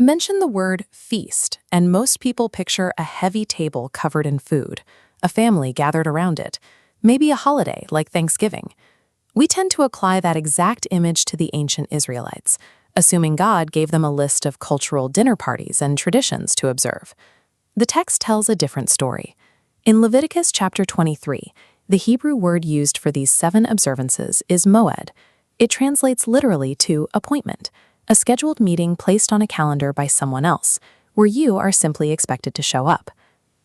Mention the word feast, and most people picture a heavy table covered in food, a family gathered around it, maybe a holiday like Thanksgiving. We tend to apply that exact image to the ancient Israelites, assuming God gave them a list of cultural dinner parties and traditions to observe. The text tells a different story. In Leviticus chapter 23, the Hebrew word used for these 7 observances is moed. It translates literally to appointment, a scheduled meeting placed on a calendar by someone else, where you are simply expected to show up.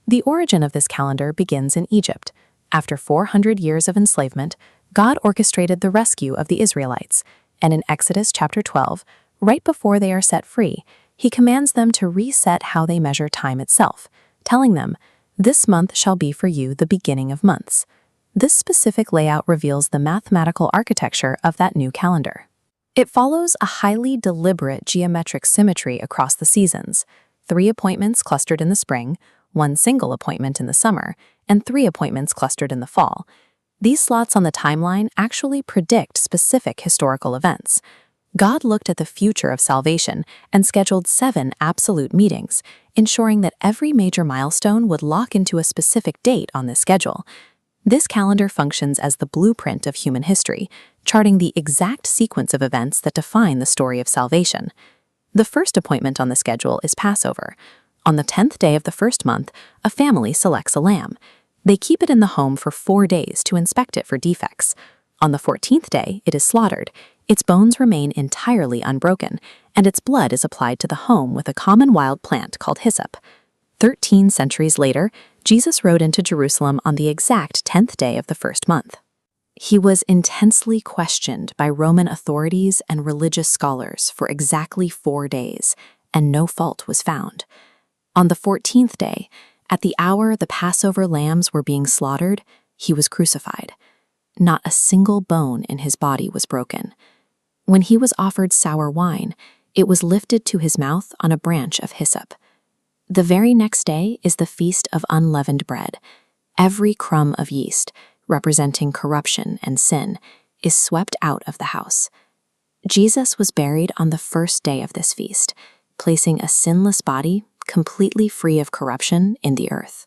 The origin of this calendar begins in Egypt. After 400 years of enslavement, God orchestrated the rescue of the Israelites, and in Exodus chapter 12, right before they are set free, he commands them to reset how they measure time itself, telling them, "This month shall be for you the beginning of months." This specific layout reveals the mathematical architecture of that new calendar. It follows a highly deliberate geometric symmetry across the seasons: 3 appointments clustered in the spring, 1 single appointment in the summer, and 3 appointments clustered in the fall. These slots on the timeline actually predict specific historical events. God looked at the future of salvation and scheduled 7 absolute meetings, ensuring that every major milestone would lock into a specific date on this schedule. This calendar functions as the blueprint of human history, charting the exact sequence of events that define the story of salvation. The first appointment on the schedule is Passover. On the 10th day of the first month, a family selects a lamb. They keep it in the home for 4 days to inspect it for defects. On the 14th day, it is slaughtered. Its bones remain entirely unbroken, and its blood is applied to the home with a common wild plant called hyssop. 13 centuries later, Jesus rode into Jerusalem on the exact 10th day of the first month. He was intensely questioned by Roman authorities and religious scholars for exactly 4 days, and no fault was found. On the 14th day, at the hour the Passover lambs were being slaughtered, he was crucified. Not a single bone in his body was broken. When he was offered sour wine, it was lifted to his mouth on a branch of hyssop. The very next day is the Feast of Unleavened Bread. Every crumb of yeast, representing corruption and sin, is swept out of the house. Jesus was buried on the first day of this feast, placing a sinless body, completely free of corruption, in the earth.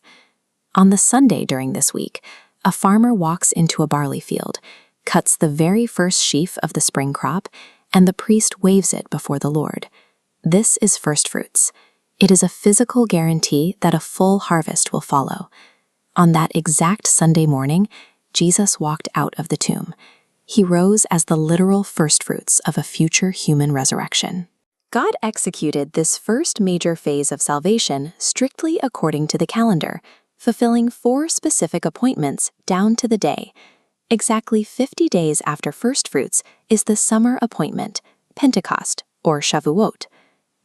On the Sunday during this week, a farmer walks into a barley field, cuts the very first sheaf of the spring crop, and the priest waves it before the Lord. This is Firstfruits. It is a physical guarantee that a full harvest will follow. On that exact Sunday morning, Jesus walked out of the tomb. He rose as the literal firstfruits of a future human resurrection. God executed this first major phase of salvation strictly according to the calendar, fulfilling 4 specific appointments down to the day. Exactly 50 days after Firstfruits is the summer appointment, Pentecost, or Shavuot.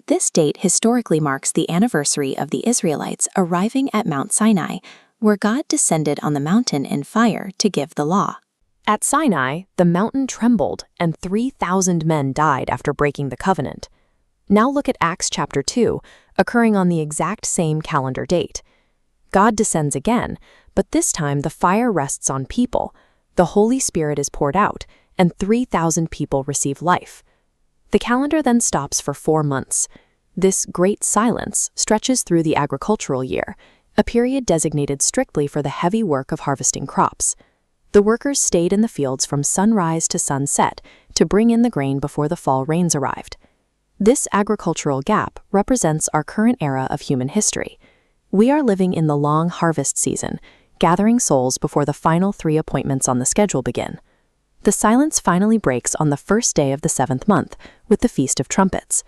This date historically marks the anniversary of the Israelites arriving at Mount Sinai, where God descended on the mountain in fire to give the law. At Sinai, the mountain trembled, and 3,000 men died after breaking the covenant. Now look at Acts chapter 2, occurring on the exact same calendar date. God descends again, but this time the fire rests on people. The Holy Spirit is poured out, and 3,000 people receive life. The calendar then stops for 4 months. This great silence stretches through the agricultural year, a period designated strictly for the heavy work of harvesting crops. The workers stayed in the fields from sunrise to sunset to bring in the grain before the fall rains arrived. This agricultural gap represents our current era of human history. We are living in the long harvest season, gathering souls before the final 3 appointments on the schedule begin. The silence finally breaks on the first day of the 7th month with the Feast of Trumpets.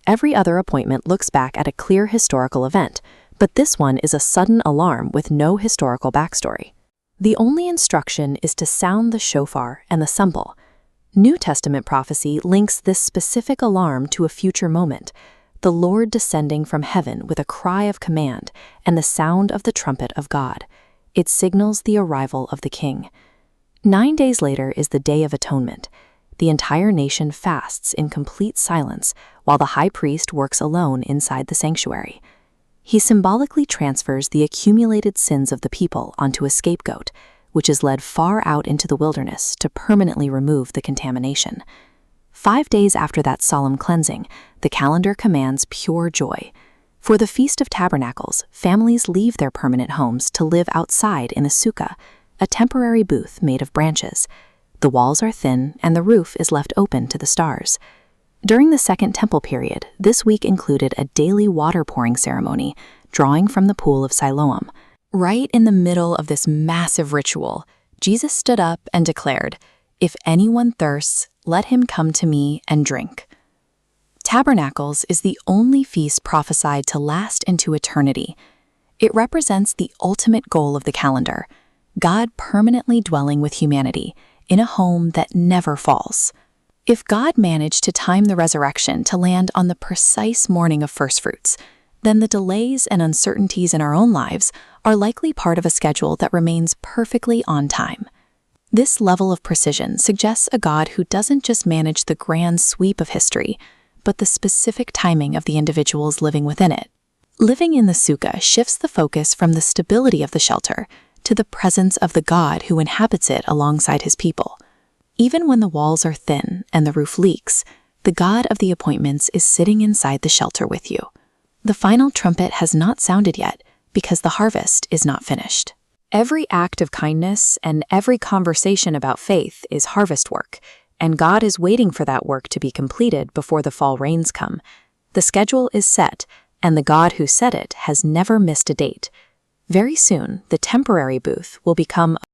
Every other appointment looks back at a clear historical event, but this one is a sudden alarm with no historical backstory. The only instruction is to sound the shofar and the cymbal. New Testament prophecy links this specific alarm to a future moment, the Lord descending from heaven with a cry of command and the sound of the trumpet of God. It signals the arrival of the King. 9 days later is the Day of Atonement. The entire nation fasts in complete silence while the high priest works alone inside the sanctuary. He symbolically transfers the accumulated sins of the people onto a scapegoat, which is led far out into the wilderness to permanently remove the contamination. 5 days after that solemn cleansing, the calendar commands pure joy. For the Feast of Tabernacles, families leave their permanent homes to live outside in a sukkah, a temporary booth made of branches. The walls are thin and the roof is left open to the stars. During the Second Temple period, this week included a daily water pouring ceremony, drawing from the pool of Siloam. Right in the middle of this massive ritual, Jesus stood up and declared, "If anyone thirsts, let him come to me and drink." Tabernacles is the only feast prophesied to last into eternity. It represents the ultimate goal of the calendar, God permanently dwelling with humanity in a home that never falls. If God managed to time the resurrection to land on the precise morning of Firstfruits, then the delays and uncertainties in our own lives are likely part of a schedule that remains perfectly on time. This level of precision suggests a God who doesn't just manage the grand sweep of history, but the specific timing of the individuals living within it. Living in the sukkah shifts the focus from the stability of the shelter to the presence of the God who inhabits it alongside his people. Even when the walls are thin and the roof leaks, the God of the appointments is sitting inside the shelter with you. The final trumpet has not sounded yet because the harvest is not finished. Every act of kindness and every conversation about faith is harvest work, and God is waiting for that work to be completed before the fall rains come. The schedule is set, and the God who set it has never missed a date. Very soon, the temporary booth will become